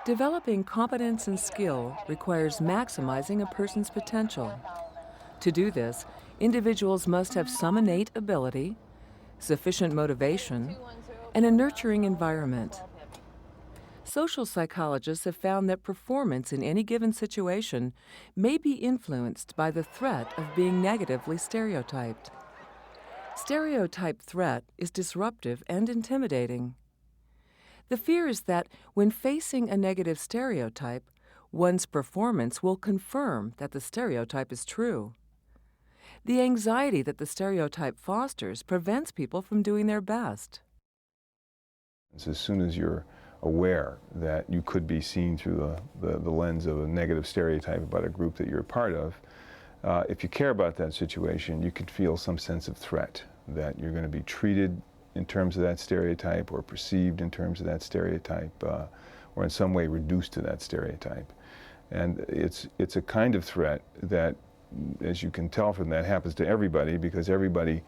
Developing competence and skill requires maximizing a person's potential. To do this, individuals must have some innate ability, sufficient motivation, and a nurturing environment. Social psychologists have found that performance in any given situation may be influenced by the threat of being negatively stereotyped. Stereotype threat is disruptive and intimidating. The fear is that when facing a negative stereotype, one's performance will confirm that the stereotype is true. The anxiety that the stereotype fosters prevents people from doing their best. As soon as you're aware that you could be seen through the lens of a negative stereotype about a group that you're a part of, if you care about that situation, you could feel some sense of threat, that you're going to be treated in terms of that stereotype or perceived in terms of that stereotype or in some way reduced to that stereotype. And it's a kind of threat that, as you can tell from that, happens to everybody because everybody's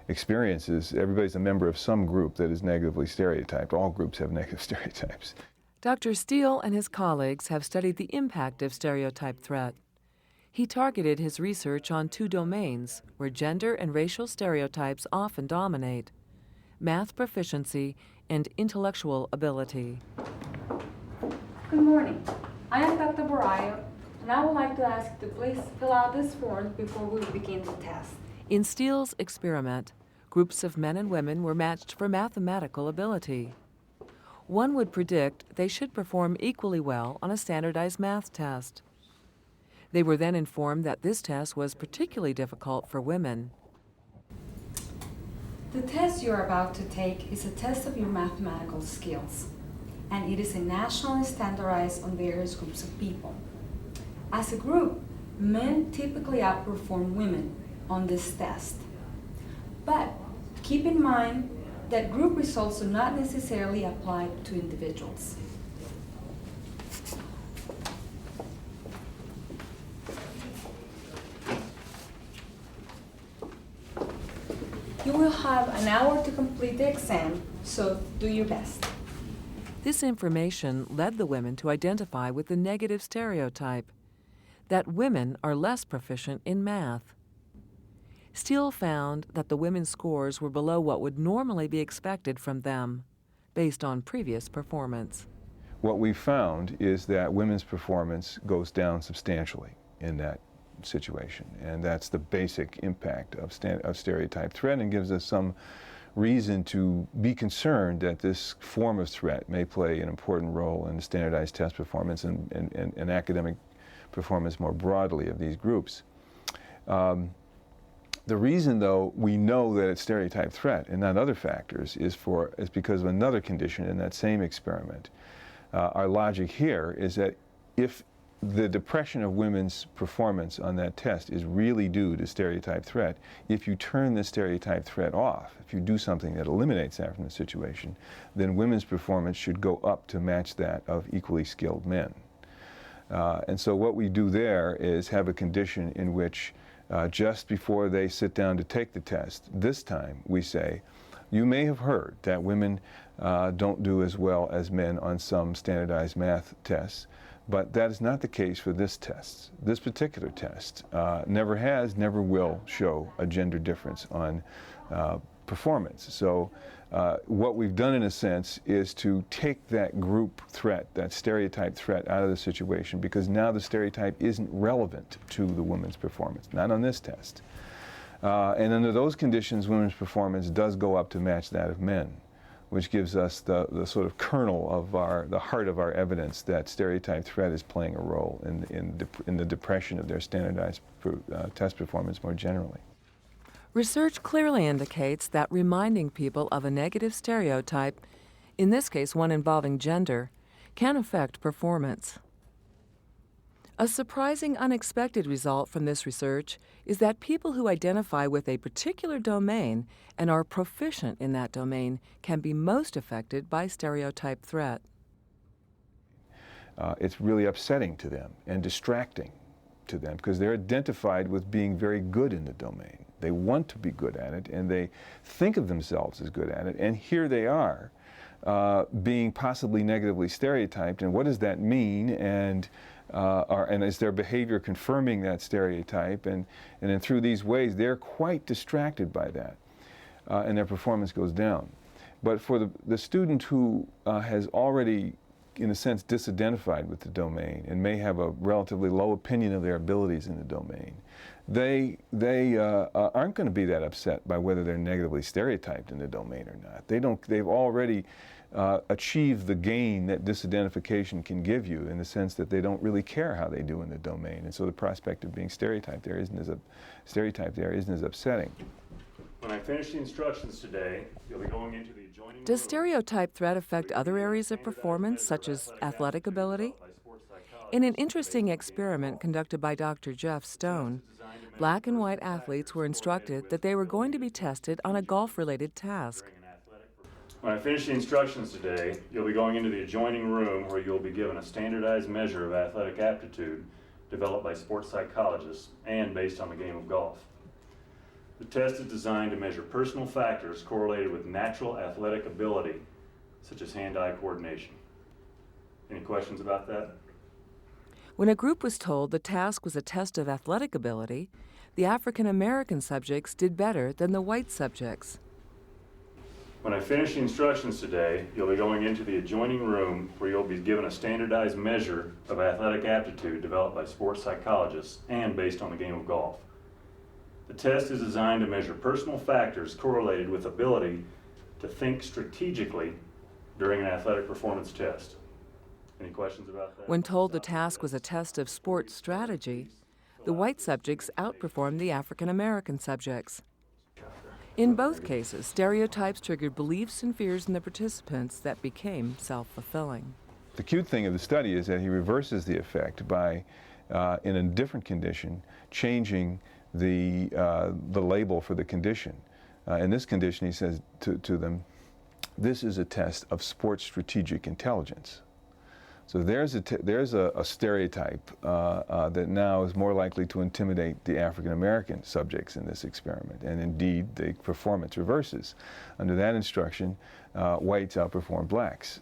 a member of some group that is negatively stereotyped. All groups have negative stereotypes. Dr. Steele and his colleagues have studied the impact of stereotype threat. He targeted his research on two domains where gender and racial stereotypes often dominate: math proficiency and intellectual ability. Good morning. I am Dr. Borayo, and I would like to ask you to please fill out this form before we begin the test. In Steele's experiment, groups of men and women were matched for mathematical ability. One would predict they should perform equally well on a standardized math test. They were then informed that this test was particularly difficult for women. The test you are about to take is a test of your mathematical skills, and it is nationally standardized on various groups of people. As a group, men typically outperform women on this test. But keep in mind that group results do not necessarily apply to individuals. You will have an hour to complete the exam, so do your best. This information led the women to identify with the negative stereotype that women are less proficient in math. Steele found that the women's scores were below what would normally be expected from them, based on previous performance. What we found is that women's performance goes down substantially in that situation, and that's the basic impact of stereotype threat, and gives us some reason to be concerned that this form of threat may play an important role in standardized test performance and academic performance more broadly of these groups. The reason, though, we know that it's stereotype threat and not other factors is because of another condition in that same experiment. Our logic here is that if the depression of women's performance on that test is really due to stereotype threat, if you turn the stereotype threat off, if you do something that eliminates that from the situation, then women's performance should go up to match that of equally skilled men. And so what we do there is have a condition in which just before they sit down to take the test, this time we say, you may have heard that women don't do as well as men on some standardized math tests, but that is not the case for this test. This particular test never has, never will show a gender difference on performance. So what we've done in a sense is to take that group threat, that stereotype threat out of the situation, because now the stereotype isn't relevant to the woman's performance, not on this test. And under those conditions, women's performance does go up to match that of men, which gives us the sort of kernel of the heart of our evidence that stereotype threat is playing a role in the depression of their standardized test performance more generally. Research clearly indicates that reminding people of a negative stereotype in this case one involving gender, can affect performance. A surprising, unexpected result from this research is that people who identify with a particular domain and are proficient in that domain can be most affected by stereotype threat. It's really upsetting to them and distracting to them because they're identified with being very good in the domain. They want to be good at it and they think of themselves as good at it, and here they are being possibly negatively stereotyped, and what does that mean, and is their behavior confirming that stereotype, and then through these ways they're quite distracted by that, and their performance goes down. But for the student who has already, in a sense, disidentified with the domain and may have a relatively low opinion of their abilities in the domain, they aren't going to be that upset by whether they're negatively stereotyped in the domain or not. They've already achieved the gain that disidentification can give you, in the sense that they don't really care how they do in the domain, and so the prospect of being stereotyped there isn't as upsetting. When I finish the instructions today, you'll be going into the adjoining Does room. stereotype threat affect other areas of performance, such as athletic ability? In an interesting experiment conducted by Dr. Jeff Stone, black and white athletes were instructed that they were going to be tested on a golf-related task. When I finish the instructions today, you'll be going into the adjoining room where you'll be given a standardized measure of athletic aptitude developed by sports psychologists and based on the game of golf. The test is designed to measure personal factors correlated with natural athletic ability, such as hand-eye coordination. Any questions about that? When a group was told the task was a test of athletic ability, the African American subjects did better than the white subjects. When I finish the instructions today, you'll be going into the adjoining room where you'll be given a standardized measure of athletic aptitude developed by sports psychologists and based on the game of golf. The test is designed to measure personal factors correlated with ability to think strategically during an athletic performance test. Any questions about that? When told the task was a test of sports strategy, the white subjects outperformed the African American subjects. In both cases, stereotypes triggered beliefs and fears in the participants that became self-fulfilling. The cute thing of the study is that he reverses the effect by, in a different condition, changing the label for the condition. In this condition, he says to them, this is a test of sports strategic intelligence. So there's a stereotype that now is more likely to intimidate the African American subjects in this experiment, and indeed the performance reverses. Under that instruction, whites outperform blacks.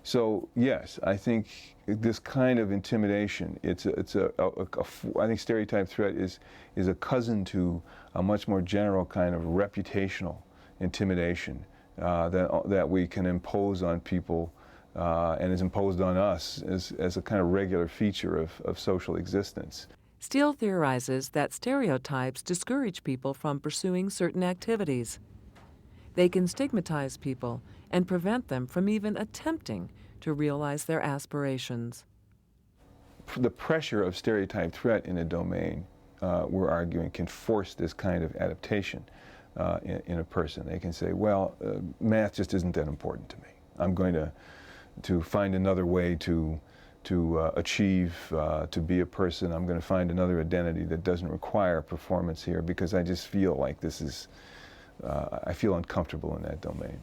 So yes, I think this kind of intimidation, I think stereotype threat is a cousin to a much more general kind of reputational intimidation that we can impose on people and is imposed on us as a kind of regular feature of social existence. Steele theorizes that stereotypes discourage people from pursuing certain activities. They can stigmatize people and prevent them from even attempting to realize their aspirations. The pressure of stereotype threat in a domain, we're arguing, can force this kind of adaptation in a person. They can say, well, math just isn't that important to me. I'm going to find another way to achieve, to be a person. I'm going to find another identity that doesn't require performance here because I just feel like this is, I feel uncomfortable in that domain.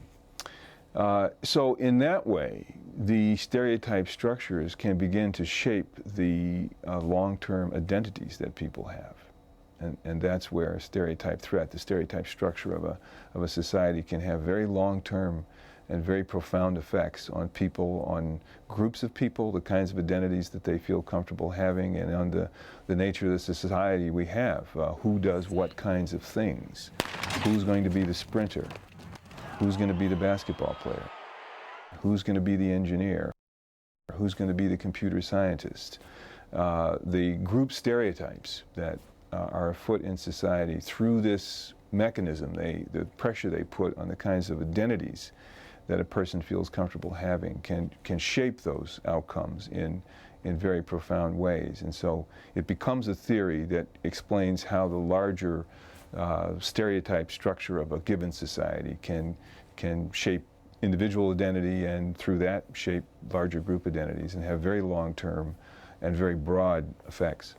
So in that way, the stereotype structures can begin to shape the long-term identities that people have. And that's where stereotype threat, the stereotype structure of a society, can have very long-term and very profound effects on people, on groups of people, the kinds of identities that they feel comfortable having, and on the nature of the society we have. Who does what kinds of things? Who's going to be the sprinter? Who's going to be the basketball player? Who's going to be the engineer? Who's going to be the computer scientist? The group stereotypes that are afoot in society through this mechanism, the pressure they put on the kinds of identities that a person feels comfortable having can shape those outcomes in very profound ways. And so it becomes a theory that explains how the larger stereotype structure of a given society can shape individual identity and through that shape larger group identities and have very long-term and very broad effects.